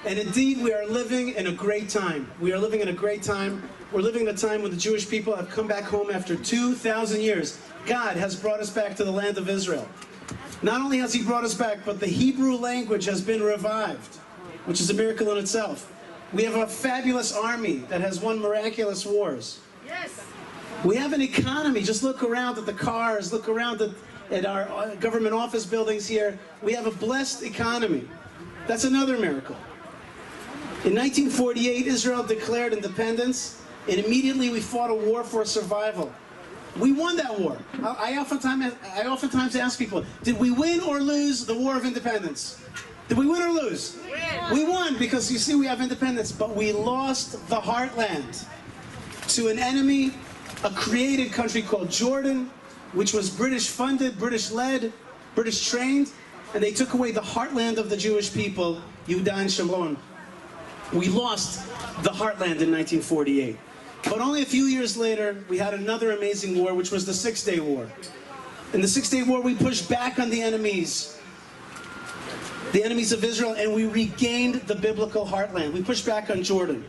And indeed, we are living in a great time. We are living in a great time. We're living in a time when the Jewish people have come back home after 2,000 years. God has brought us back to the land of Israel. Not only has he brought us back, but the Hebrew language has been revived, which is a miracle in itself. We have a fabulous army that has won miraculous wars. Yes. We have an economy. Just look around at the cars, look around at our government office buildings here. We have a blessed economy. That's another miracle. In 1948, Israel declared independence, and immediately we fought a war for survival. We won that war. I oftentimes ask people, did we win or lose the War of Independence? Did we win or lose? We won because, you see, we have independence, but we lost the heartland to an enemy, a created country called Jordan, which was British funded, British led, British trained, and they took away the heartland of the Jewish people, Yehuda and Shimron. We lost the heartland in 1948. But only a few years later, we had another amazing war, which was the Six-Day War. In the Six-Day War, we pushed back on the enemies of Israel, and we regained the biblical heartland. We pushed back on Jordan.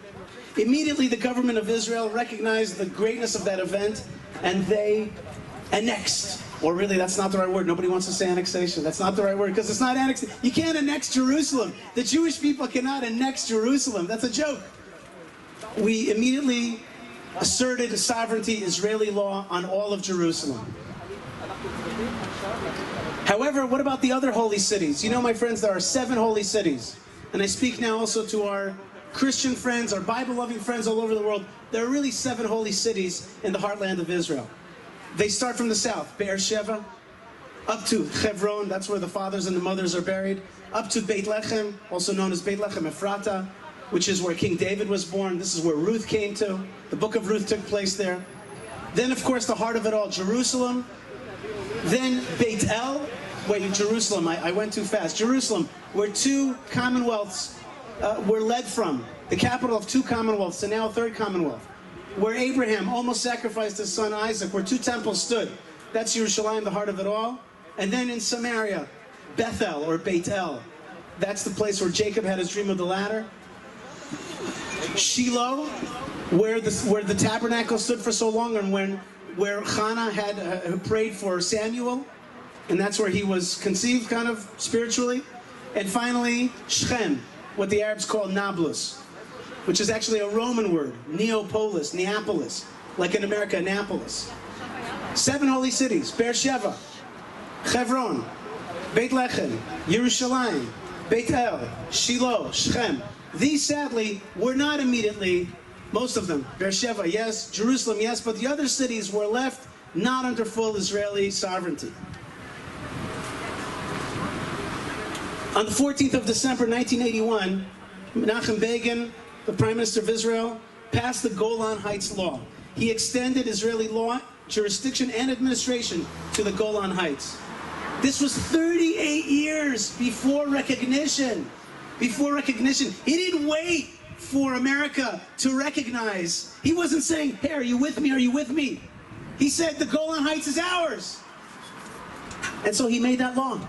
Immediately, the government of Israel recognized the greatness of that event, and they annexed. Or really, that's not the right word. Nobody wants to say annexation. That's not the right word, because it's not annexed. You can't annex Jerusalem. The Jewish people cannot annex Jerusalem. That's a joke. We immediately asserted sovereignty, Israeli law, on all of Jerusalem. However, what about the other holy cities? You know, my friends, there are 7 holy cities. And I speak now also to our Christian friends, our Bible-loving friends all over the world. There are really 7 holy cities in the heartland of Israel. They start from the south, Beersheba, up to Hebron, that's where the fathers and the mothers are buried, up to Beit Lechem, also known as Beit Lechem Ephrata, which is where King David was born. This is where Ruth came to. The book of Ruth took place there. Then, of course, the heart of it all, Jerusalem. Then Beit El. Wait, Jerusalem, I went too fast. Jerusalem, where 2 commonwealths were led from. The capital of 2 commonwealths, and now a 3rd commonwealth. Where Abraham almost sacrificed his son Isaac, where 2 temples stood. That's Yerushalayim, the heart of it all. And then in Samaria, Bethel, or Beit El. That's the place where Jacob had his dream of the ladder. Shiloh, where the tabernacle stood for so long, and where Hannah had prayed for Samuel, and that's where he was conceived, kind of spiritually. And finally, Shechem, what the Arabs call Nablus, which is actually a Roman word, Neapolis, Neapolis, like in America, Annapolis. 7 holy cities: Beersheba, Hebron, Beit Lechem, Yerushalayim, Beit El, Shiloh, Shechem. These, sadly, were not immediately, most of them, Beersheba, yes, Jerusalem, yes, but the other cities were left not under full Israeli sovereignty. On the 14th of December, 1981, Menachem Begin, the Prime Minister of Israel, passed the Golan Heights Law. He extended Israeli law, jurisdiction, and administration to the Golan Heights. This was 38 years before recognition. Before recognition. He didn't wait for America to recognize. He wasn't saying, hey, are you with me? Are you with me? He said, the Golan Heights is ours. And so he made that law.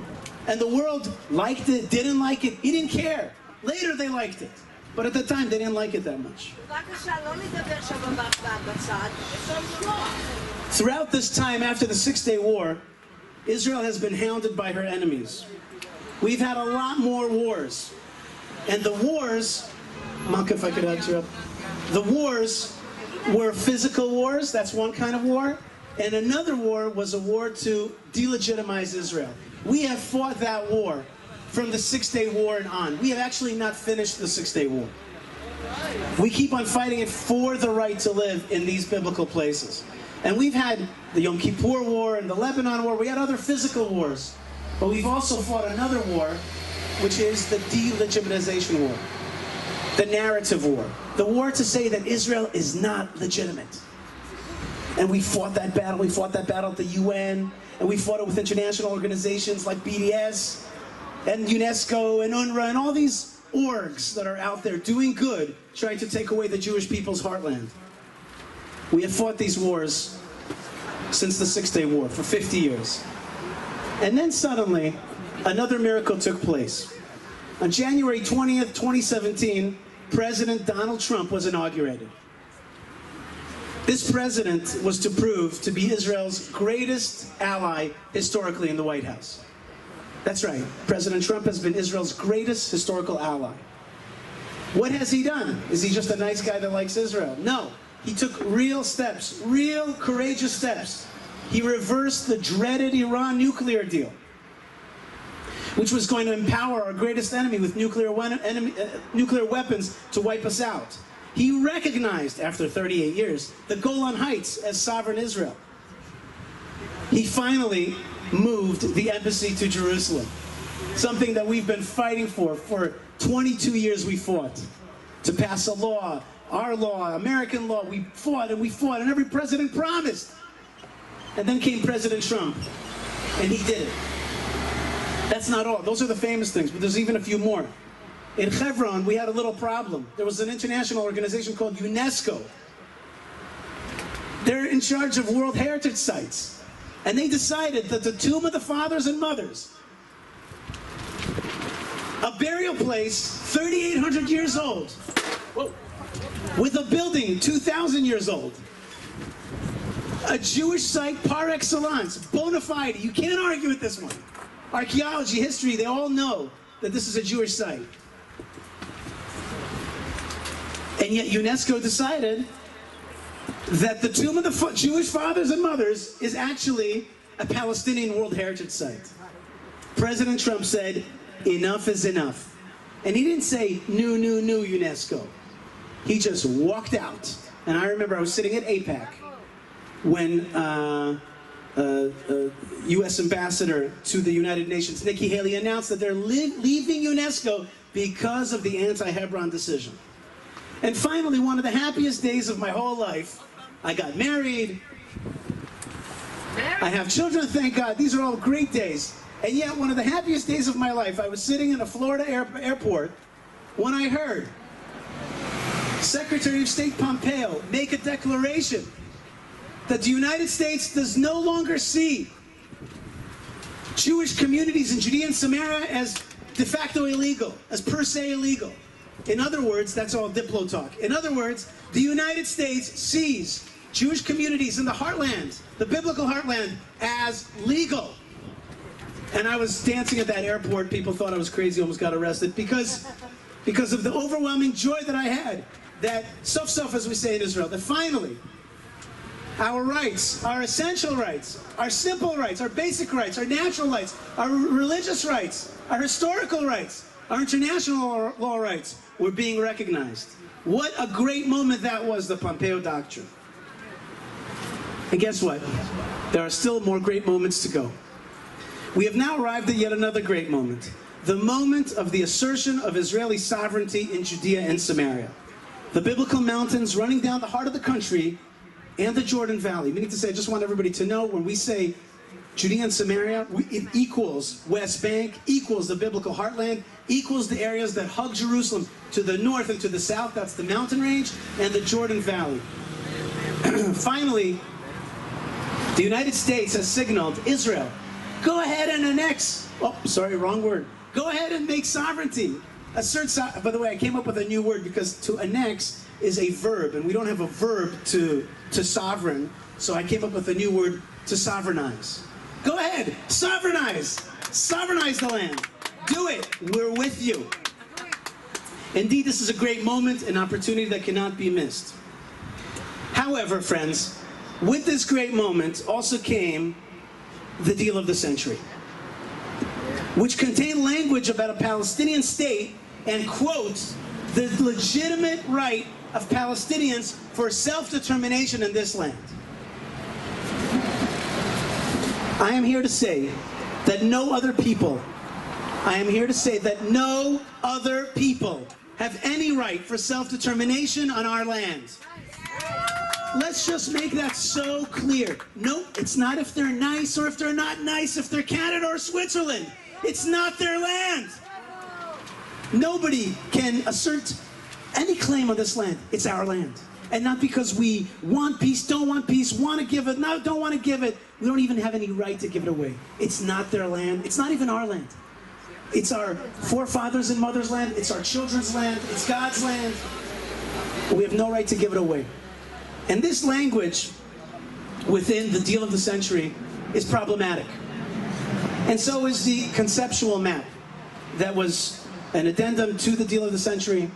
And the world liked it, didn't like it. He didn't care. Later they liked it. But at the time, they didn't like it that much. Throughout this time, after the Six-Day War, Israel has been hounded by her enemies. We've had a lot more wars. And the wars, Malka, if I could add you up, the wars were physical wars, that's one kind of war, and another war was a war to delegitimize Israel. We have fought that war from the Six-Day War and on. We have actually not finished the Six-Day War. We keep on fighting it for the right to live in these biblical places. And we've had the Yom Kippur War and the Lebanon War. We had other physical wars. But we've also fought another war, which is the delegitimization war, the narrative war, the war to say that Israel is not legitimate. And we fought that battle. We fought that battle at the UN, and we fought it with international organizations like BDS and UNESCO and UNRWA and all these orgs that are out there doing good, trying to take away the Jewish people's heartland. We have fought these wars since the Six-Day War for 50 years. And then suddenly, another miracle took place. On January 20th, 2017, President Donald Trump was inaugurated. This president was to prove to be Israel's greatest ally historically in the White House. That's right, President Trump has been Israel's greatest historical ally. What has he done? Is he just a nice guy that likes Israel? No, he took real steps, real courageous steps. He reversed the dreaded Iran nuclear deal, which was going to empower our greatest enemy with nuclear weapons to wipe us out. He recognized, after 38 years, the Golan Heights as sovereign Israel. He finally moved the embassy to Jerusalem, something that we've been fighting for 22 years. We fought to pass a law, our law, American law. We fought, and every president promised. And then came President Trump, and he did it. That's not all. Those are the famous things, but there's even a few more. In Hebron, we had a little problem. There was an international organization called UNESCO. They're in charge of World Heritage Sites. And they decided that the tomb of the fathers and mothers, a burial place 3,800 years old, with a building 2,000 years old, a Jewish site par excellence, bona fide. You can't argue with this one. Archaeology, history, they all know that this is a Jewish site. And yet UNESCO decided that the tomb of the Jewish fathers and mothers is actually a Palestinian World Heritage Site. President Trump said, enough is enough. And he didn't say, no, UNESCO. He just walked out. And I remember I was sitting at AIPAC when U.S. Ambassador to the United Nations, Nikki Haley, announced that they're leaving UNESCO because of the anti-Hebron decision. And finally, one of the happiest days of my whole life, I got married, I have children, thank God, these are all great days. And yet, one of the happiest days of my life, I was sitting in a Florida airport when I heard Secretary of State Pompeo make a declaration that the United States does no longer see Jewish communities in Judea and Samaria as de facto illegal, as per se illegal. In other words, that's all Diplo talk. In other words, the United States sees Jewish communities in the heartland, the biblical heartland, as legal. And I was dancing at that airport. People thought I was crazy, almost got arrested, because of the overwhelming joy that I had. That sof-sof, as we say in Israel, that finally, our rights, our essential rights, our simple rights, our basic rights, our natural rights, our religious rights, our historical rights, our international law rights were being recognized. What a great moment that was, the Pompeo Doctrine. And guess what? There are still more great moments to go. We have now arrived at yet another great moment. The moment of the assertion of Israeli sovereignty in Judea and Samaria. The biblical mountains running down the heart of the country and the Jordan Valley. Meaning to say, I just want everybody to know, when we say Judea and Samaria, it equals West Bank, equals the biblical heartland, equals the areas that hug Jerusalem to the north and to the south. That's the mountain range and the Jordan Valley. Finally, the United States has signaled Israel, go ahead and annex. Oh, sorry, wrong word. Go ahead and make sovereignty. Assert. By the way, I came up with a new word because to annex is a verb, and we don't have a verb to sovereign, so I came up with a new word, to sovereignize. Go ahead, sovereignize. Sovereignize the land. Do it. We're with you. Indeed, this is a great moment, an opportunity that cannot be missed. However, friends, with this great moment also came the deal of the century, which contained language about a Palestinian state and, quote, the legitimate right of Palestinians for self-determination in this land. I am here to say that no other people, have any right for self-determination on our land. Let's just make that so clear. No, it's not if they're nice or if they're not nice, if they're Canada or Switzerland. It's not their land. Nobody can assert any claim on this land. It's our land. And not because we want peace, don't want peace, want to give it, no, don't want to give it. We don't even have any right to give it away. It's not their land. It's not even our land. It's our forefathers and mothers' land. It's our children's land. It's God's land. We have no right to give it away. And this language within the deal of the century is problematic. And so is the conceptual map that was an addendum to the deal of the century.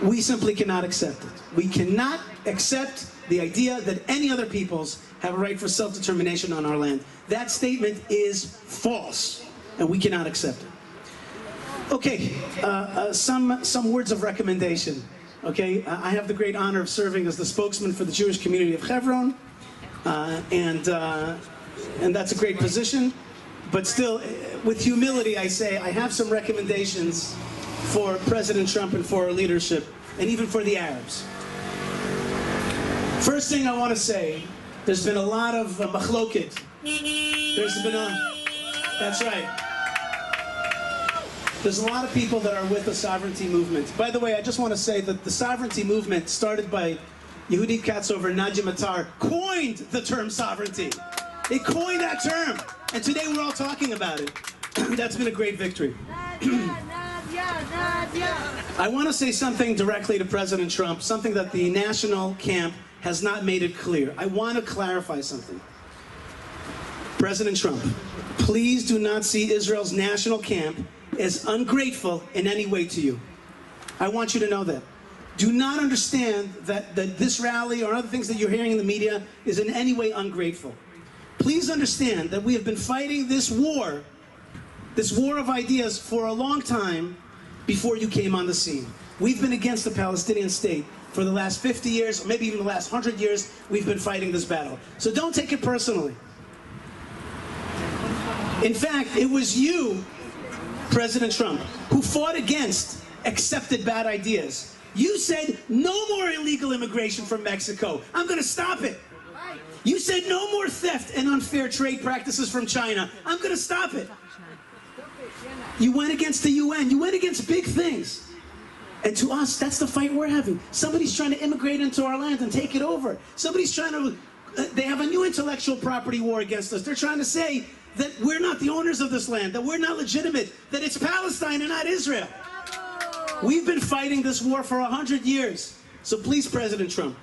We simply cannot accept it. We cannot accept the idea that any other peoples have a right for self-determination on our land. That statement is false, and we cannot accept it. Okay, some words of recommendation. Okay, I have the great honor of serving as the spokesman for the Jewish community of Hebron, and that's a great position. But still, with humility, I say I have some recommendations for President Trump and for our leadership, and even for the Arabs. First thing I want to say, there's been a lot of machloket. That's right. There's a lot of people that are with the sovereignty movement. By the way, I just want to say that the sovereignty movement, started by Yehudit Katzover and Nadia Matar, coined the term sovereignty. They coined that term. And today we're all talking about it. That's been a great victory. I want to say something directly to President Trump, something that the national camp has not made it clear. I want to clarify something. President Trump, please do not see Israel's national camp as ungrateful in any way to you. I want you to know that. Do not understand that this rally or other things that you're hearing in the media is in any way ungrateful. Please understand that we have been fighting this war of ideas for a long time before you came on the scene. We've been against the Palestinian state for the last 50 years, or maybe even the last 100 years, we've been fighting this battle. So don't take it personally. In fact, it was you, President Trump, who fought against accepted bad ideas. You said, no more illegal immigration from Mexico. I'm going to stop it. You said no more theft and unfair trade practices from China. I'm going to stop it. You went against the UN. You went against big things. And to us, that's the fight we're having. Somebody's trying to immigrate into our land and take it over. Somebody's trying to, they have a new intellectual property war against us. They're trying to say that we're not the owners of this land, that we're not legitimate, that it's Palestine and not Israel. We've been fighting this war for 100 years. So please, President Trump,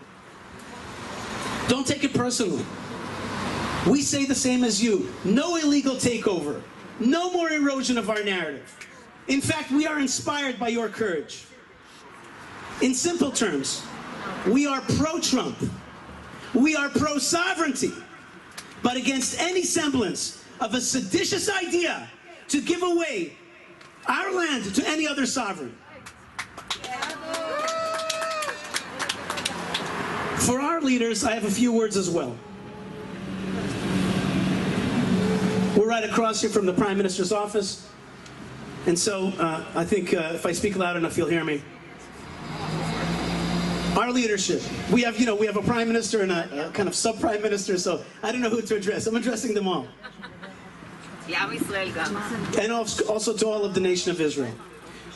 don't take it personally. We say the same as you. No illegal takeover. No more erosion of our narrative. In fact, we are inspired by your courage. In simple terms, we are pro-Trump. We are pro-sovereignty, but against any semblance of a seditious idea to give away our land to any other sovereign. For our leaders, I have a few words as well. We're right across here from the Prime Minister's office, and so I think if I speak loud enough, you'll hear me. Our leadership, we have a Prime Minister and a kind of sub-Prime Minister, so I don't know who to address. I'm addressing them all. And also to all of the nation of Israel.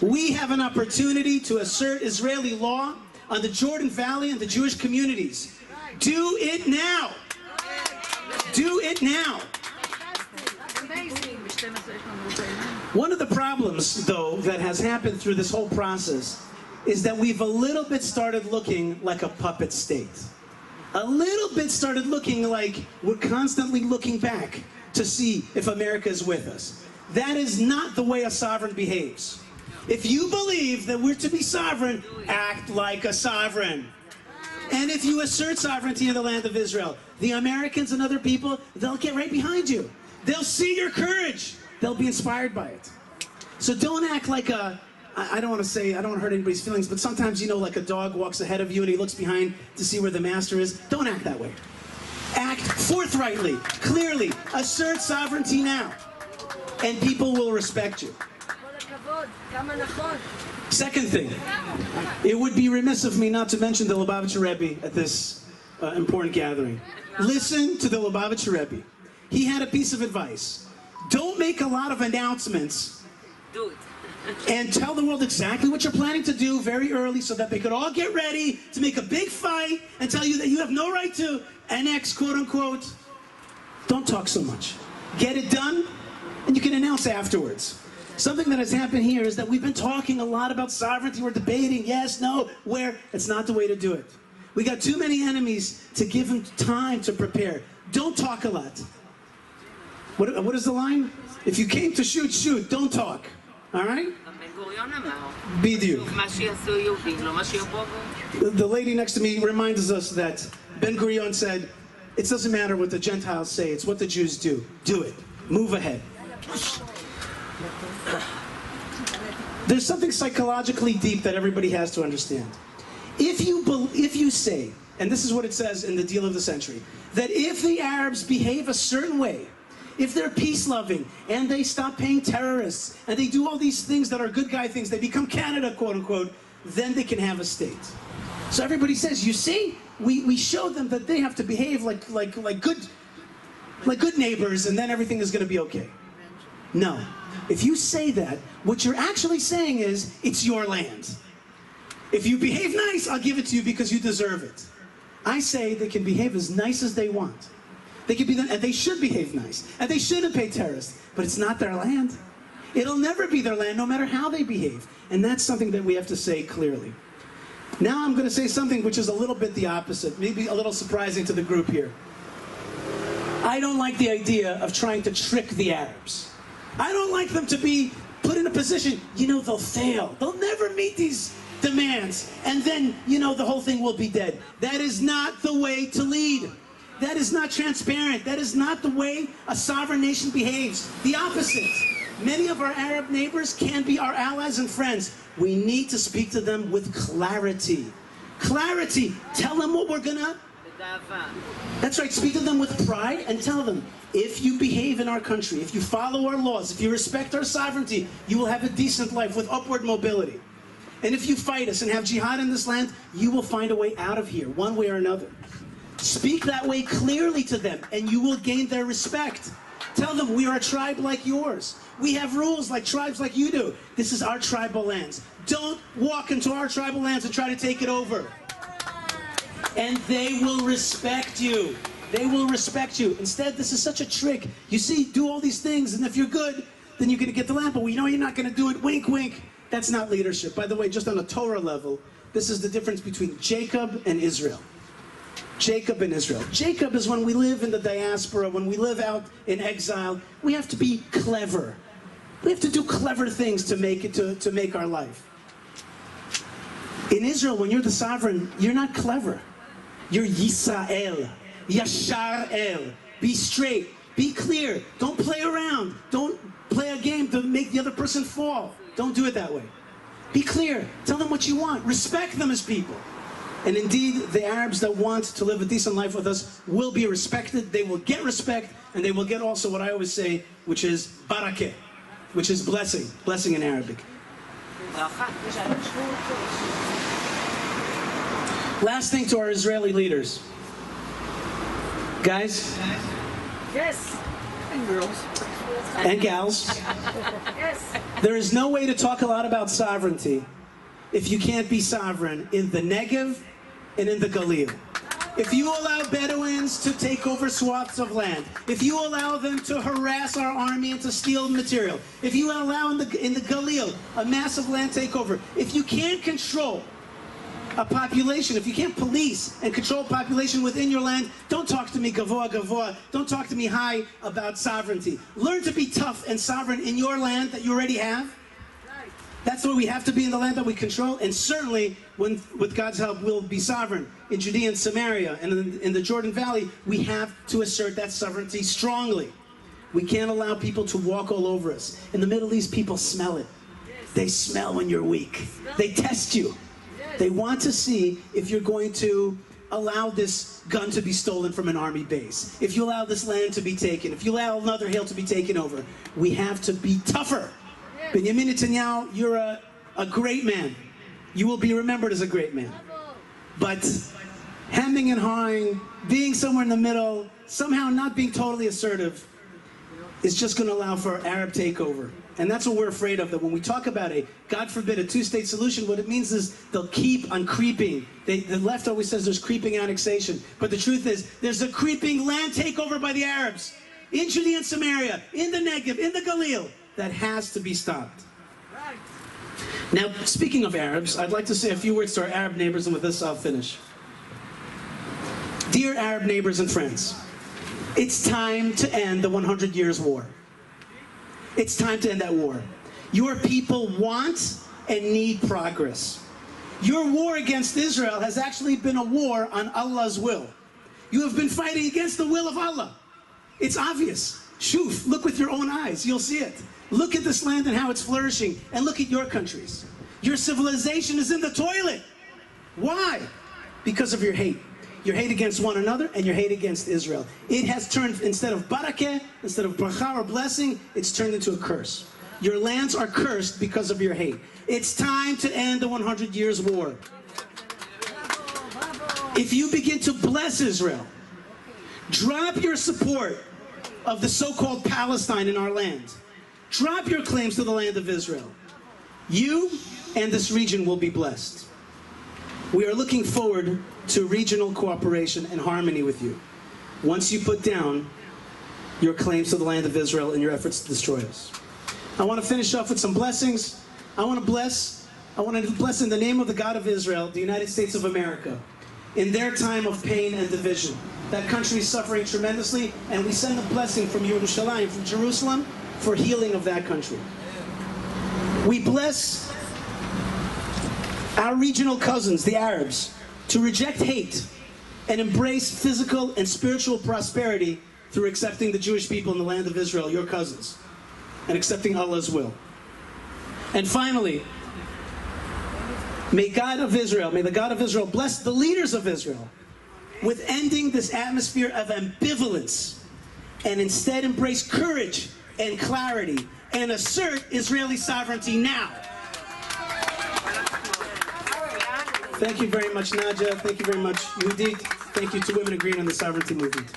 We have an opportunity to assert Israeli law on the Jordan Valley and the Jewish communities. Do it now. Do it now. One of the problems, though, that has happened through this whole process is that we've a little bit started looking like a puppet state. A little bit started looking like we're constantly looking back to see if America is with us. That is not the way a sovereign behaves. If you believe that we're to be sovereign, act like a sovereign. And if you assert sovereignty in the land of Israel, the Americans and other people, they'll get right behind you. They'll see your courage. They'll be inspired by it. So don't act like I don't want to hurt anybody's feelings, but sometimes, like a dog walks ahead of you and he looks behind to see where the master is. Don't act that way. Act forthrightly, clearly, assert sovereignty now, and people will respect you. Second thing, it would be remiss of me not to mention the Lubavitcher Rebbe at this important gathering. Listen to the Lubavitcher Rebbe. He had a piece of advice. Don't make a lot of announcements. Do it. And tell the world exactly what you're planning to do very early so that they could all get ready to make a big fight and tell you that you have no right to annex, quote unquote. Don't talk so much. Get it done, and you can announce afterwards. Something that has happened here is that we've been talking a lot about sovereignty. We're debating, yes, no, where. It's not the way to do it. We got too many enemies to give them time to prepare. Don't talk a lot. What is the line? If you came to shoot, shoot. Don't talk. All right? Bidiuk. The lady next to me reminds us that Ben-Gurion said, it doesn't matter what the Gentiles say, it's what the Jews do. Do it. Move ahead. There's something psychologically deep that everybody has to understand. If you say, and this is what it says in the Deal of the Century, that if the Arabs behave a certain way, if they're peace-loving, and they stop paying terrorists, and they do all these things that are good guy things, they become Canada, quote-unquote, then they can have a state. So everybody says, you see, we show them that they have to behave like good neighbors, and then everything is going to be okay. No. If you say that, what you're actually saying is, it's your land. If you behave nice, I'll give it to you because you deserve it. I say they can behave as nice as they want. They can be, and they should behave nice, and they shouldn't pay terrorists, but it's not their land. It'll never be their land, no matter how they behave. And that's something that we have to say clearly. Now I'm going to say something which is a little bit the opposite, maybe a little surprising to the group here. I don't like the idea of trying to trick the Arabs. I don't like them to be put in a position, they'll fail. They'll never meet these demands, and then, the whole thing will be dead. That is not the way to lead. That is not transparent. That is not the way a sovereign nation behaves. The opposite. Many of our Arab neighbors can be our allies and friends. We need to speak to them with clarity. Clarity. Tell them what we're gonna... That's right. Speak to them with pride and tell them, if you behave in our country, if you follow our laws, if you respect our sovereignty, you will have a decent life with upward mobility. And if you fight us and have jihad in this land, you will find a way out of here, one way or another. Speak that way clearly to them, and you will gain their respect. Tell them we are a tribe like yours. We have rules like tribes like you do. This is our tribal lands. Don't walk into our tribal lands and try to take it over. And they will respect you. They will respect you. Instead, this is such a trick. You see, do all these things, and if you're good, then you're going to get the land. But we know you're not going to do it. Wink, wink. That's not leadership. By the way, just on a Torah level, this is the difference between Jacob and Israel. Jacob and Israel. Jacob is when we live in the diaspora, when we live out in exile, we have to be clever. We have to do clever things to make it to make our life. In Israel, when you're the sovereign, you're not clever. You're Yisrael. Yashar El. Be straight. Be clear. Don't play around. Don't play a game to make the other person fall. Don't do it that way. Be clear. Tell them what you want. Respect them as people. And indeed, the Arabs that want to live a decent life with us will be respected. They will get respect, and they will get also what I always say, which is barakeh, which is blessing. Blessing in Arabic. Last thing to our Israeli leaders. Guys? Yes. And girls. And gals. Yes. There is no way to talk a lot about sovereignty if you can't be sovereign in the Negev and in the Galil. If you allow Bedouins to take over swaths of land, if you allow them to harass our army and to steal material, if you allow in the Galil a massive land takeover, if you can't control a population, if you can't police and control population within your land, don't talk to me gavoa gavoa, don't talk to me high about sovereignty. Learn to be tough and sovereign in your land that you already have. That's where we have to be, in the land that we control, and certainly, with God's help, we'll be sovereign in Judea and Samaria and in the Jordan Valley. We have to assert that sovereignty strongly. We can't allow people to walk all over us. In the Middle East, people smell it. They smell when you're weak. They test you. They want to see if you're going to allow this gun to be stolen from an army base, if you allow this land to be taken, if you allow another hill to be taken over. We have to be tougher. Benjamin Netanyahu, you're a great man. You will be remembered as a great man. But hemming and hawing, being somewhere in the middle, somehow not being totally assertive, is just going to allow for Arab takeover. And that's what we're afraid of, that when we talk about God forbid, a two-state solution, what it means is they'll keep on creeping. The left always says there's creeping annexation. But the truth is, there's a creeping land takeover by the Arabs. In Judea and Samaria, in the Negev, in the Galil. that has to be stopped. Now, speaking of Arabs, I'd like to say a few words to our Arab neighbors, and with this I'll finish. Dear Arab neighbors and friends, it's time to end the 100 Years' War. It's time to end that war. Your people want and need progress. Your war against Israel has actually been a war on Allah's will. You have been fighting against the will of Allah. It's obvious. Shuf, look with your own eyes, you'll see it. Look at this land and how it's flourishing, and look at your countries. Your civilization is in the toilet. Why? Because of your hate. Your hate against one another and your hate against Israel. It has turned, instead of barakah, instead of bracha or blessing, it's turned into a curse. Your lands are cursed because of your hate. It's time to end the 100 Years' War. If you begin to bless Israel, drop your support of the so-called Palestine in our land, drop your claims to the land of Israel, you and this region will be blessed. We are looking forward to regional cooperation and harmony with you once you put down your claims to the land of Israel and your efforts to destroy us. I want to finish off with some blessings. I want to bless in the name of the God of Israel, the United States of America, in their time of pain and division. That country is suffering tremendously, and we send a blessing from Yerushalayim, from Jerusalem, for healing of that country. We bless our regional cousins, the Arabs, to reject hate and embrace physical and spiritual prosperity through accepting the Jewish people in the land of Israel, your cousins, and accepting Allah's will. And finally, may the God of Israel bless the leaders of Israel with ending this atmosphere of ambivalence and instead embrace courage and clarity and assert Israeli sovereignty now. Thank you very much, Nadia. Thank you very much, Yehudit. Thank you to Women Agreeing on the Sovereignty Movement.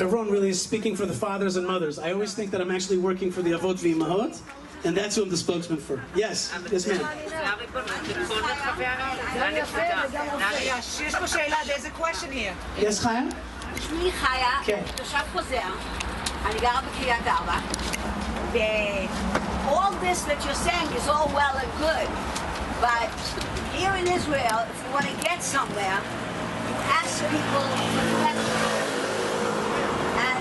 Everyone really is speaking for the fathers and mothers. I always think that I'm actually working for the Avot v'Imahot, and that's who I'm the spokesman for. Yes, yes ma'am. There's a question here. Yes, Chaya? שמי חיה, כן. תושב חוזר, אני גרה בקריית ארבע, all this that you're saying is all well and good, but here in Israel, if you want to get somewhere, you ask people for directions. And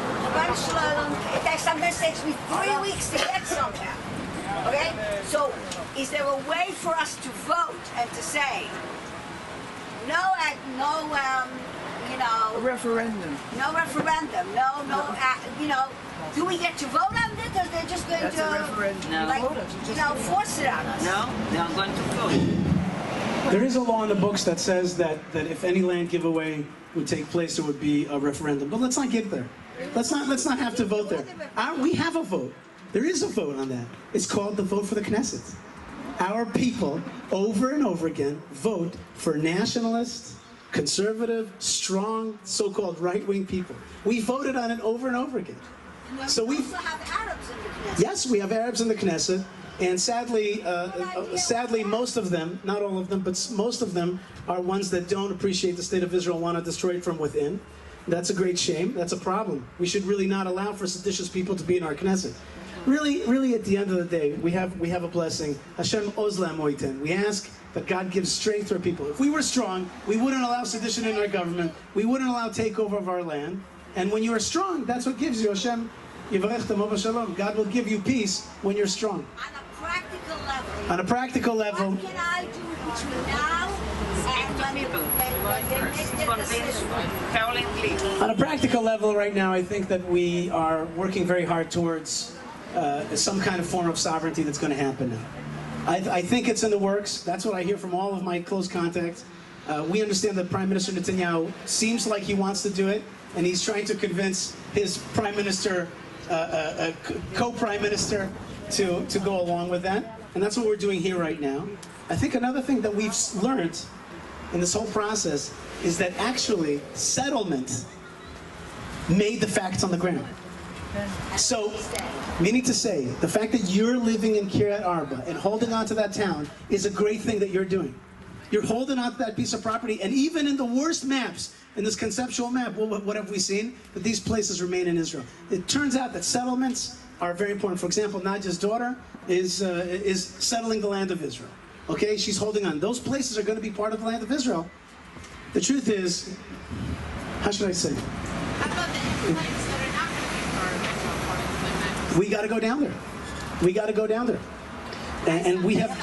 it sometimes takes me 3 weeks to get somewhere. Okay? So, is there a way for us to vote and to say, A referendum. no referendum, do we get to vote on it, or they're just going That's a referendum. to, force it on us? No, they are going to vote. There is a law in the books that says that if any land giveaway would take place, there would be a referendum. But let's not get there. Let's not have to vote there. We have a vote. There is a vote on that. It's called the vote for the Knesset. Our people, over and over again, vote for nationalist, conservative, strong, so-called right-wing people. We voted on it over and over again. So we also have Arabs in the Knesset. Yes, we have Arabs in the Knesset, and sadly, most of them, not all of them, but most of them are ones that don't appreciate the state of Israel, want to destroy it from within. That's a great shame. That's a problem. We should really not allow for seditious people to be in our Knesset. Really, at the end of the day, we have a blessing. Hashem ozlam moiten. We ask that God gives strength to our people. If we were strong, we wouldn't allow sedition in our government. We wouldn't allow takeover of our land. And when you are strong, that's what gives you. Hashem yivarech tamo b'shalom. God will give you peace when you're strong. On a practical level. On a practical level. What can I do between now and when they make their decision? Caroline, please. On a practical level right now, I think that we are working very hard towards some kind of form of sovereignty that's going to happen now. I think it's in the works. That's what I hear from all of my close contacts. We understand that Prime Minister Netanyahu seems like he wants to do it, and he's trying to convince his Prime Minister, co-Prime Minister, to go along with that. And that's what we're doing here right now. I think another thing that we've learned in this whole process is that actually settlement made the facts on the ground. So, meaning to say, the fact that you're living in Kiryat Arba and holding on to that town is a great thing that you're doing. You're holding on to that piece of property, and even in the worst maps, in this conceptual map, what have we seen? That these places remain in Israel. It turns out that settlements are very important. For example, Nadia's daughter is settling the land of Israel. Okay, she's holding on. Those places are going to be part of the land of Israel. The truth is, how should I say? How about the Israelites that are not going to be part of the We got to go down there. We got to go down there. And we have... I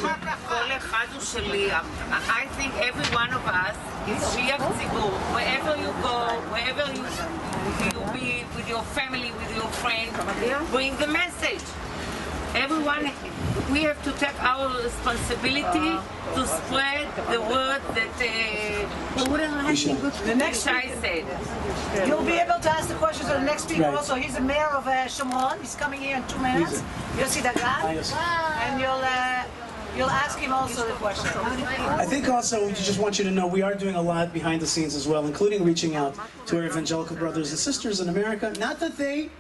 think every one of us is shliach tzibur. Wherever you go, wherever you be with your family, with your friends, bring the message. Everyone, we have to take our responsibility to spread the word that The next Yishai said. You'll be able to ask the questions of the next speaker Right. also. He's the mayor of Shomron. He's coming here in 2 minutes. Yossi Dagan. And you'll ask him also the question. I think also we just want you to know we are doing a lot behind the scenes as well, including reaching out to our evangelical brothers and sisters in America. Not that they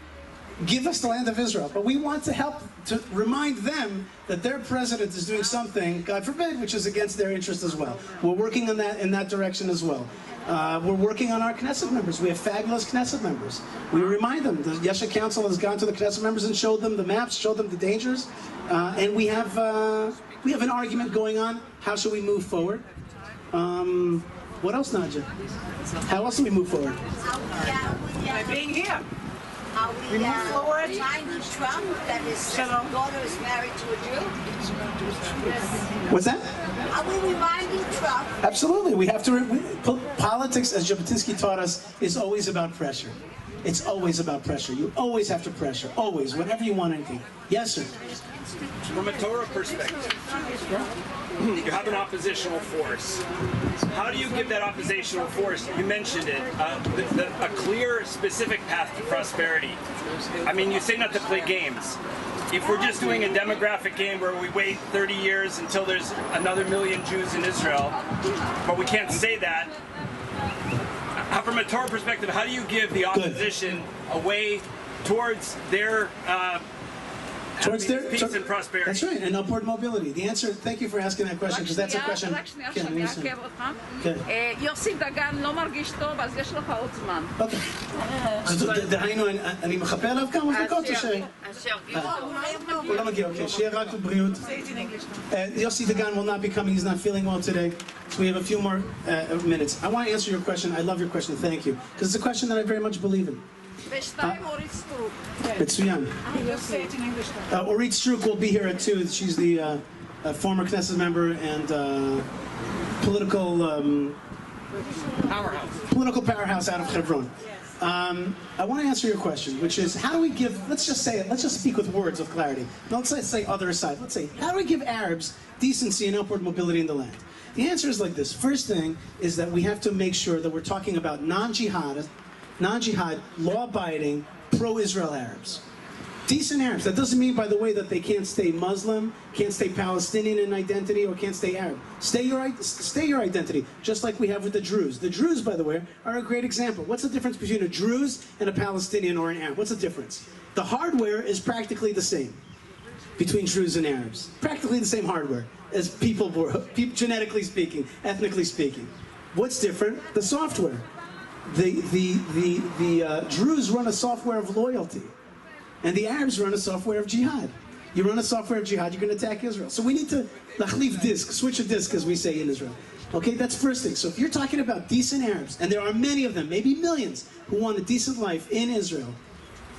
give us the land of Israel, but we want to help to remind them that their president is doing something, God forbid, which is against their interest as well. We're working on that in that direction as well. We're working on our Knesset members. We have fabulous Knesset members. We remind them. The Yeshua Council has gone to the Knesset members and showed them the maps, showed them the dangers, and we have an argument going on. How should we move forward? What else, Nadja? How else do we move forward? By being here. Are we move forward. reminding Trump that his daughter is married to a Jew? What's that? Are we reminding Trump? Absolutely. We have to. Politics, as Jabotinsky taught us, is always about pressure. It's always about pressure. You always have to pressure. Always. Whenever you want anything. Yes, sir. From a Torah perspective, you have an oppositional force. How do you give that oppositional force, you mentioned it, a clear, specific path to prosperity? I mean, you say not to play games. If we're just doing a demographic game where we wait 30 years until there's another million Jews in Israel, but we can't say that, from a Torah perspective, how do you give the opposition a way towards their peace and prosperity? That's right, and upward mobility. The answer, thank you for asking that question, because that's a question. כן, אני אעכב אותך. יוסי דגן לא מרגיש טוב, אז יש לך עוד זמן. אוקיי. דהיינו, אני מחפה עליו כמה דקות או ש... הוא לא מגיע, אוקיי. שיהיה רק בבריאות. Yossi Dagan will not be coming. He's not feeling well today. So we have a few more minutes. I want to answer your question. I love your question. Thank you. Because it's a question that I very much believe in. מצוין. Orit Struk will be here at 2. She's the former Knesset member and political powerhouse out of Hebron. I want to answer your question, which is, how do we give, let's just say it, let's just speak with words of clarity. Now, let's say other side. Let's say, how do we give Arabs decency and upward mobility in the land? The answer is like this. First thing is that we have to make sure that we're talking about non-jihad, law-abiding, pro-Israel Arabs. Decent Arabs. That doesn't mean, by the way, that they can't stay Muslim, can't stay Palestinian in identity, or can't stay Arab. Stay your identity, just like we have with the Druze. The Druze, by the way, are a great example. What's the difference between a Druze and a Palestinian or an Arab? What's the difference? The hardware is practically the same between Druze and Arabs. Practically the same hardware as people were, genetically speaking, ethnically speaking. What's different? The software. The Druze run a software of loyalty, and the Arabs run a software of jihad. You run a software of jihad, you're going to attack Israel. So we need to switch a disk, as we say in Israel. Okay, that's first thing. So if you're talking about decent Arabs, and there are many of them, maybe millions, who want a decent life in Israel,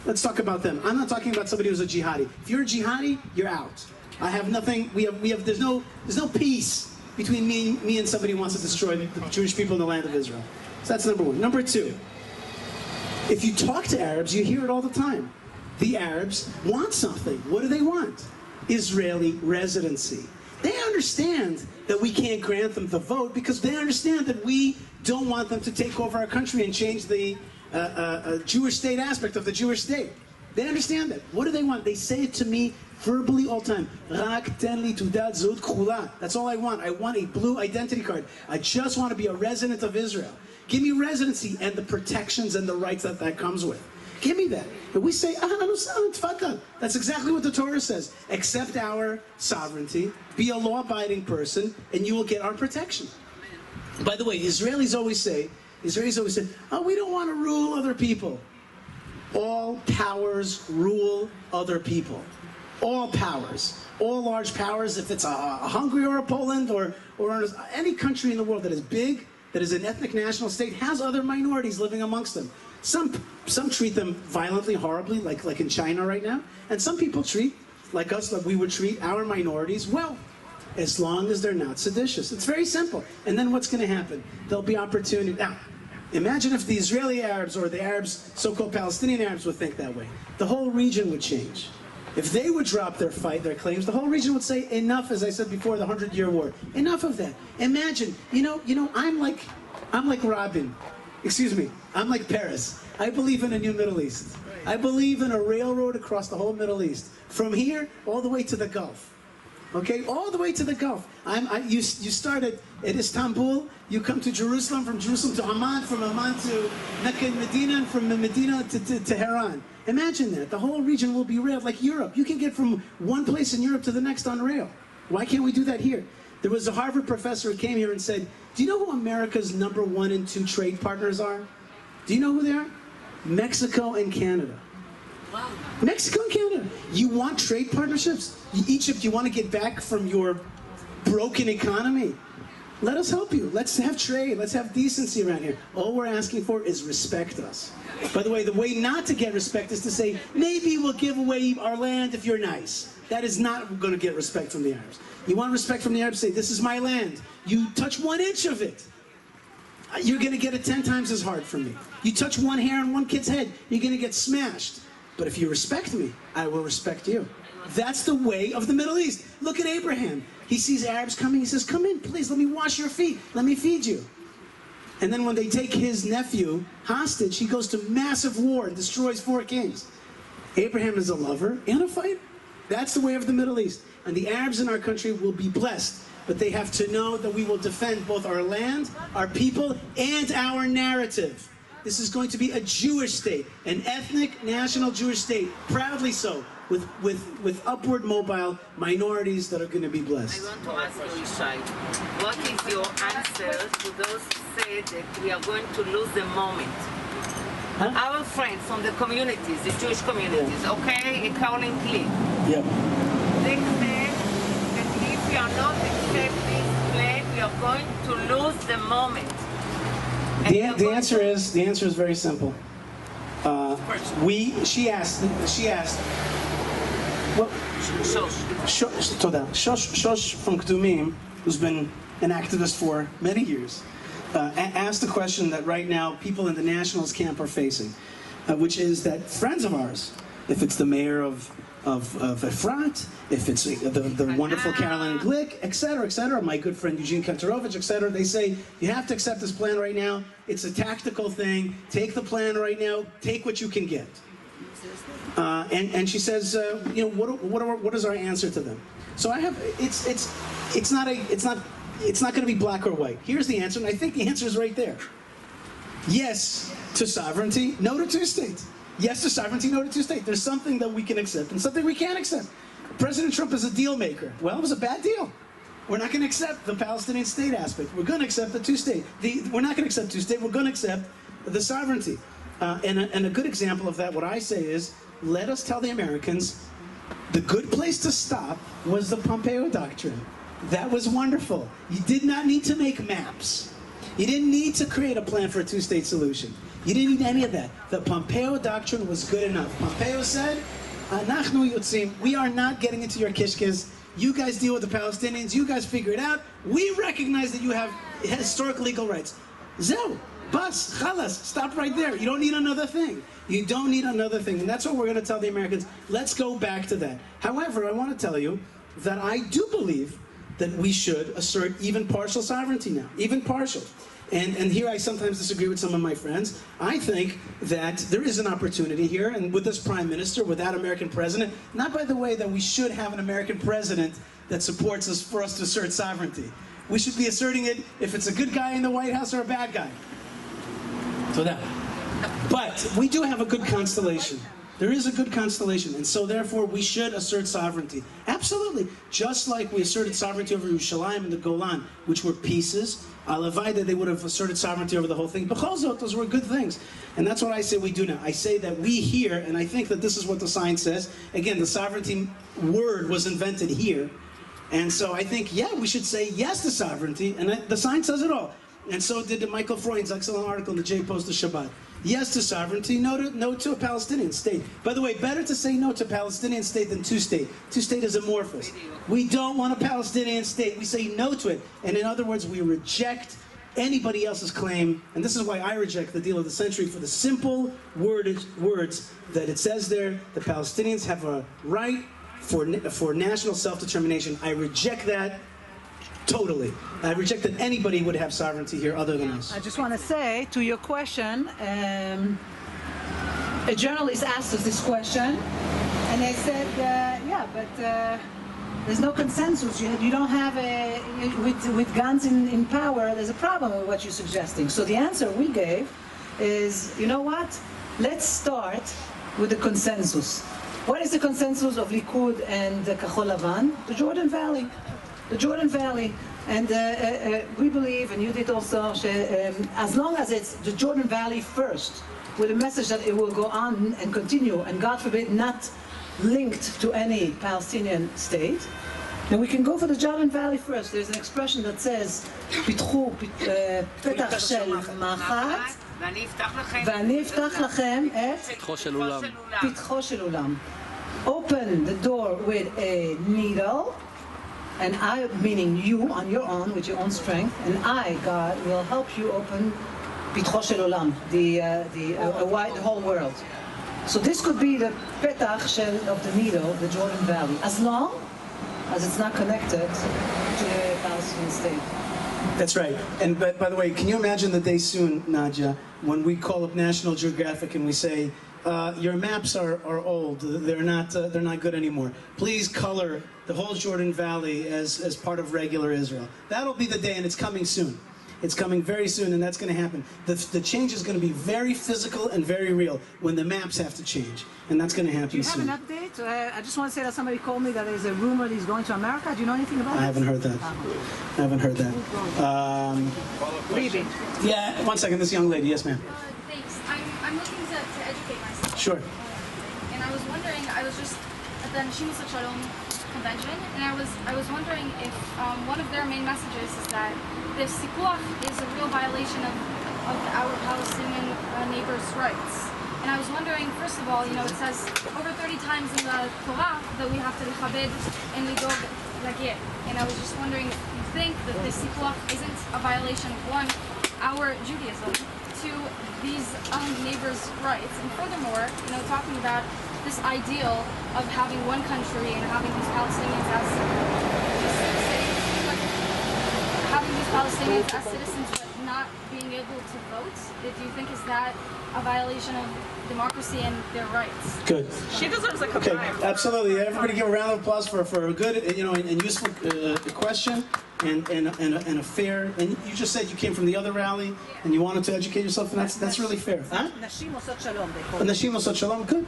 let's talk about them. I'm not talking about somebody who's a jihadi. If you're a jihadi, you're out. I have nothing. There's no peace between me and somebody who wants to destroy the Jewish people in the land of Israel. So that's number one. Number two, if you talk to Arabs, you hear it all the time. The Arabs want something. What do they want? Israeli residency. They understand that we can't grant them the vote because they understand that we don't want them to take over our country and change the Jewish state aspect of the Jewish state. They understand that. What do they want? They say it to me verbally all the time. Rak ten li tudat zut kula. That's all I want. I want a blue identity card. I just want to be a resident of Israel. Give me residency and the protections and the rights that comes with. Give me that. And we say, that's exactly what the Torah says. Accept our sovereignty, be a law-abiding person, and you will get our protection. By the way, Israelis always say, oh, we don't want to rule other people. All powers rule other people. All powers. All large powers, if it's a Hungary or a Poland or any country in the world that is big, that is an ethnic national state, has other minorities living amongst them. Some treat them violently, horribly, like in China right now. And some people treat, like us, like we would treat our minorities well, as long as they're not seditious. It's very simple. And then what's going to happen? There'll be opportunity. Now, imagine if the Israeli Arabs or the Arabs, so-called Palestinian Arabs, would think that way. The whole region would change. If they would drop their claims, the whole region would say, enough, as I said before, the 100-year war. Enough of that. Imagine, I'm like Rabin. Excuse me, I'm like Paris. I believe in a new Middle East. I believe in a railroad across the whole Middle East. From here, all the way to the Gulf. Okay, all the way to the Gulf. You started at Istanbul, you come to Jerusalem, from Jerusalem to Amman, from Amman to Mecca and Medina, and from Medina to Tehran. Imagine that. The whole region will be railed like Europe. You can get from one place in Europe to the next on rail. Why can't we do that here? There was a Harvard professor who came here and said, do you know who America's #1 and 2 trade partners are? Do you know who they are? Mexico and Canada. Wow. Mexico and Canada. You want trade partnerships? Egypt, you want to get back from your broken economy? Let us help you. Let's have trade. Let's have decency around here. All we're asking for is respect us. By the way not to get respect is to say, maybe we'll give away our land if you're nice. That is not going to get respect from the Arabs. You want respect from the Arabs, say, this is my land. You touch 1 inch of it, you're going to get it 10 times as hard from me. You touch one hair on one kid's head, you're going to get smashed. But if you respect me, I will respect you. That's the way of the Middle East. Look at Abraham. He sees Arabs coming, he says, come in, please, let me wash your feet, let me feed you. And then when they take his nephew hostage, he goes to massive war and destroys 4 kings. Abraham is a lover and a fighter. That's the way of the Middle East. And the Arabs in our country will be blessed, but they have to know that we will defend both our land, our people, and our narrative. This is going to be a Jewish state, an ethnic, national Jewish state, proudly so, with upward mobile minorities that are going to be blessed. I want to ask you, Yishai, what is your answer to those who say that we are going to lose the moment? Huh? Our friends from the communities, the Jewish communities, okay, currently, Yep. they say that if we are not accept this plan, we are going to lose the moment. The answer is very simple. She asked. Well, Shosh from Kdumim, who's been an activist for many years, asked the question that right now people in the nationalist camp are facing, which is that friends of ours, if it's the mayor of Efrat, if it's the wonderful Caroline Glick, etc., my good friend Eugene Kantorovich, etc., they say, you have to accept this plan right now. It's a tactical thing. Take the plan right now. Take what you can get. And she says, what is our answer to them? So I have, it's not going to be black or white. Here's the answer, and I think the answer is right there. Yes to sovereignty, no to 2 states. Yes to sovereignty, no to 2 states. There's something that we can accept and something we can't accept. President Trump is a deal maker. Well, it was a bad deal. We're not going to accept the Palestinian state aspect. We're going to accept the 2 state. We're not going to accept 2 state. We're going to accept the sovereignty. And a good example of that, what I say is, let us tell the Americans, the good place to stop was the Pompeo doctrine. That was wonderful. You did not need to make maps. You didn't need to create a plan for a 2-state solution. You didn't need any of that. The Pompeo doctrine was good enough. Pompeo said, "Anachnu yotzim, we are not getting into your kishkes. You guys deal with the Palestinians. You guys figure it out. We recognize that you have historic legal rights. Zeu, bas, chalas, stop right there. You don't need another thing. You don't need another thing." And that's what we're going to tell the Americans. Let's go back to that. However, I want to tell you that I do believe that we should assert even partial sovereignty now, even partial. And here I sometimes disagree with some of my friends. I think that there is an opportunity here, and with this prime minister, with that American president, not by the way that we should have an American president that supports us for us to assert sovereignty. We should be asserting it if it's a good guy in the White House or a bad guy. So that. But we do have a good constellation. There is a good constellation, and so therefore we should assert sovereignty. Absolutely. Just like we asserted sovereignty over Yerushalayim and the Golan, which were pieces, alavai that they would have asserted sovereignty over the whole thing. B'chol those were good things. And that's what I say we do now. I say that we here, and I think that this is what the sign says. Again, the sovereignty word was invented here. And so I think, yeah, we should say yes to sovereignty, and the sign says it all. And so did the Michael Freund's excellent article in the J-Post of Shabbat. Yes to sovereignty, no to a Palestinian state. By the way, better to say no to a Palestinian state than two-state. Two-state is amorphous. We don't want a Palestinian state. We say no to it. And in other words, we reject anybody else's claim. And this is why I reject the deal of the century for the simple words that it says there, the Palestinians have a right for national self-determination. I reject that. Totally. I reject that anybody would have sovereignty here other than us. I just want to say, to your question, a journalist asked us this question, and they said, yeah, but there's no consensus. You don't have with guns in power, there's a problem with what you're suggesting. So the answer we gave is, you know what? Let's start with the consensus. What is the consensus of Likud and Kahol Lavan? The Jordan Valley. The Jordan Valley, and we believe, and you did also, as long as it's the Jordan Valley first, with a message that it will go on and continue, and God forbid not linked to any Palestinian state, then we can go for the Jordan Valley first. There's an expression that says, "Pitchu petach shel machat, ואני אפתח לכם את פתחו של עולם." Open the door with a needle, and I, meaning you, on your own, with your own strength, and I, God, will help you open Pitcho Shel Olam, the whole world. So this could be the petach of the needle, the Jordan Valley, as long as it's not connected to the Palestinian state. That's right. And by the way, can you imagine the day soon, Nadia, when we call up National Geographic and we say, your maps are old. They're not good anymore. Please color the whole Jordan Valley as part of regular Israel. That'll be the day, and it's coming soon. It's coming very soon, and that's going to happen. The change is going to be very physical and very real when the maps have to change, and that's going to happen soon. Do you have an update? I just want to say that somebody called me that there's a rumor that he's going to America. Do you know anything about it? I haven't heard that. I haven't heard that. Yeah, one second. This young lady. Yes, ma'am. Thanks. I'm looking to educate myself. Sure. And I was wondering, I was just at the Neshimos Shalom convention, and I was wondering if one of their main messages is that the Sikuach is a real violation of our Palestinian neighbors' rights. And I was wondering, first of all, it says over 30 times in the Torah that we have to chabed and lidog lagir. And I was just wondering if you think that the Sikuach isn't a violation of, one, our Judaism, two, these neighbors' rights, and furthermore, talking about this ideal of having one country and having these Palestinians as citizens, but not being able to vote. Do you think is that a violation of democracy and their rights? Good. She deserves a Okay, absolutely. Everybody give a round of applause for a good, and useful question and a fair. And you just said you came from the other rally and you wanted to educate yourself, and that's really fair. Huh? Neshimos Shalom. Neshimos Shalom. Good.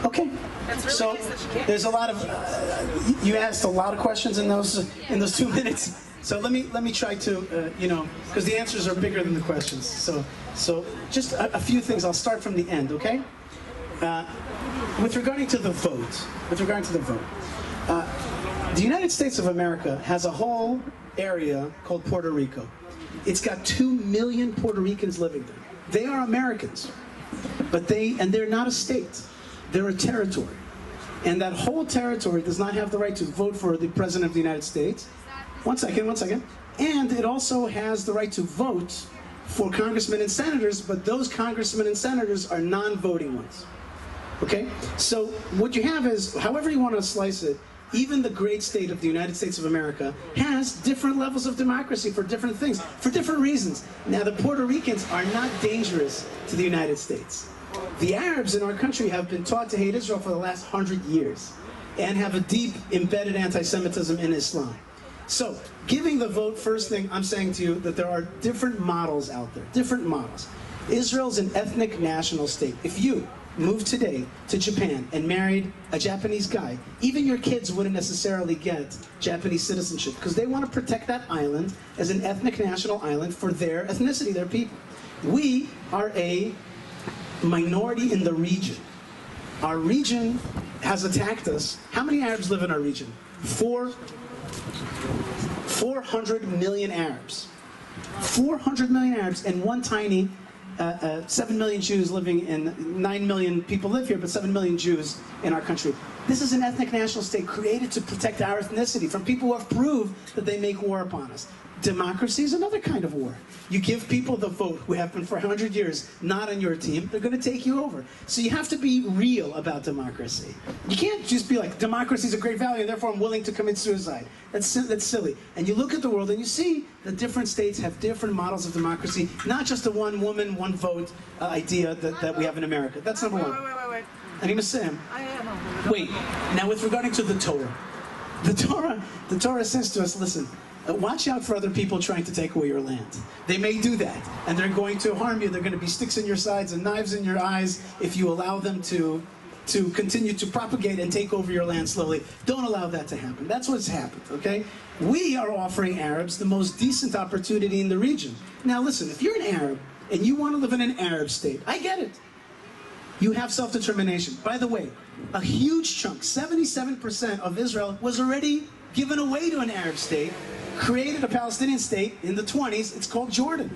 Okay. So there's a lot of you asked a lot of questions in those 2 minutes. So let me try to because the answers are bigger than the questions. So just a few things. I'll start from the end. Okay. With regarding to the vote, the United States of America has a whole area called Puerto Rico. It's got 2 million Puerto Ricans living there. They are Americans, but they're not a state. They're a territory. And that whole territory does not have the right to vote for the President of the United States. One second. And it also has the right to vote for congressmen and senators, but those congressmen and senators are non-voting ones. Okay? So what you have is, however you want to slice it, even the great state of the United States of America has different levels of democracy for different things, for different reasons. Now, the Puerto Ricans are not dangerous to the United States. The Arabs in our country have been taught to hate Israel for the last 100 years and have a deep embedded anti-Semitism in Islam. So, giving the vote, first thing I'm saying to you that there are different models out there, different models. Israel's an ethnic national state. If you, moved today to Japan and married a Japanese guy, even your kids wouldn't necessarily get Japanese citizenship because they want to protect that island as an ethnic national island for their ethnicity, their people. We are a minority in the region. Our region has attacked us. How many Arabs live in our region? 400 million Arabs. 400 million Arabs and one tiny 7 million Jews living in, 9 million people live here, but 7 million Jews in our country. This is an ethnic national state created to protect our ethnicity from people who have proved that they make war upon us. Democracy is another kind of war. You give people the vote who have been for 100 years not on your team, they're going to take you over. So you have to be real about democracy. You can't just be like, democracy is a great value, and therefore I'm willing to commit suicide. That's silly. And you look at the world and you see that different states have different models of democracy, not just a one woman, one vote idea that we have in America. That's number one. Wait. אני מסיים. Wait, now with regarding to the Torah. The Torah says to us, listen, watch out for other people trying to take away your land. They may do that, and they're going to harm you. They're going to be sticks in your sides and knives in your eyes if you allow them to continue to propagate and take over your land slowly. Don't allow that to happen. That's what's happened, okay? We are offering Arabs the most decent opportunity in the region. Now listen, if you're an Arab and you want to live in an Arab state, I get it. You have self-determination. By the way, a huge chunk, 77% of Israel was already given away to an Arab state, created a Palestinian state in the 20s. It's called Jordan.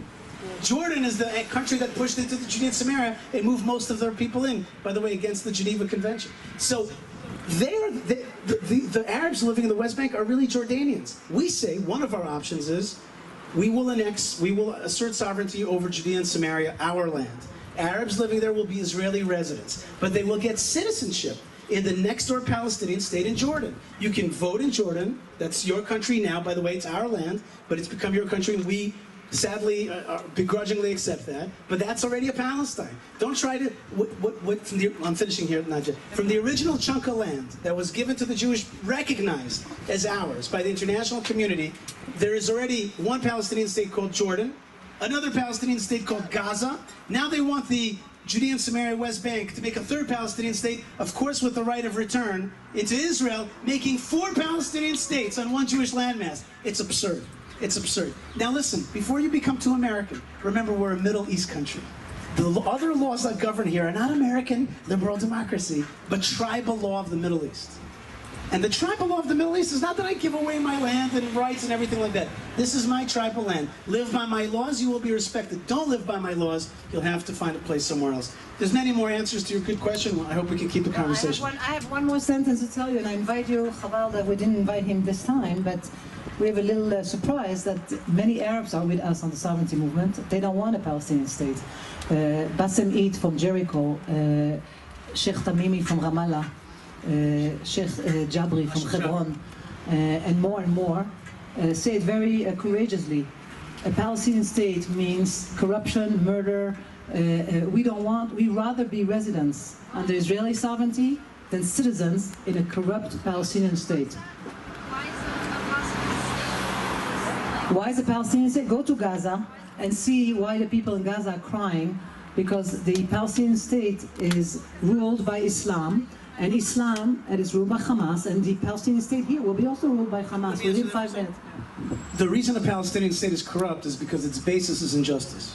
Jordan is the country that pushed into the Judea and Samaria and moved most of their people in, by the way, against the Geneva Convention. So the Arabs living in the West Bank are really Jordanians. We say one of our options is we will assert sovereignty over Judea and Samaria, our land. Arabs living there will be Israeli residents, but they will get citizenship in the next door Palestinian state in Jordan. You can vote in Jordan. That's your country now. By the way, it's our land, but it's become your country, and we sadly begrudgingly accept that. But that's already a Palestine. Don't try to, I'm finishing here, Nadja. From the original chunk of land that was given to the Jewish, recognized as ours by the international community, there is already one Palestinian state called Jordan, another Palestinian state called Gaza. Now they want the Judea and Samaria West Bank to make a third Palestinian state, of course with the right of return into Israel, making 4 Palestinian states on one Jewish landmass. It's absurd. It's absurd. Now listen, before you become too American, remember we're a Middle East country. The other laws that govern here are not American liberal democracy, but tribal law of the Middle East. And the tribal law of the Middle East is not that I give away my land and rights and everything like that. This is my tribal land. Live by my laws, you will be respected. Don't live by my laws, you'll have to find a place somewhere else. There's many more answers to your good question. I hope we can keep the conversation. I have one more sentence to tell you, and I invite you, Chaval, that we didn't invite him this time, but we have a little surprise that many Arabs are with us on the sovereignty movement. They don't want a Palestinian state. Bassem Eid from Jericho, Sheikh Tamimi from Ramallah, Sheikh Jabri from Hebron, and more say it very courageously. A Palestinian state means corruption, murder. We rather be residents under Israeli sovereignty than citizens in a corrupt Palestinian state. Why is a Palestinian state? Go to Gaza and see why the people in Gaza are crying, because the Palestinian state is ruled by Islam, and Islam is ruled by Hamas, and the Palestinian state here will be also ruled by Hamas within 5 minutes. The reason a Palestinian state is corrupt is because its basis is injustice.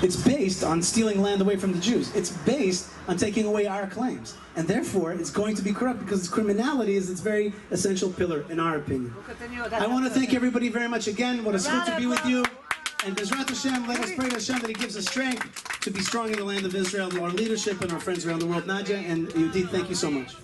It's based on stealing land away from the Jews. It's based on taking away our claims. And therefore, it's going to be corrupt because its criminality is its very essential pillar, in our opinion. I want to thank everybody very much again. What a good to be with you. And Bezrat Hashem, let us pray to Hashem that He gives us strength to be strong in the land of Israel, our leadership and our friends around the world. Nadia and Yudit, thank you so much.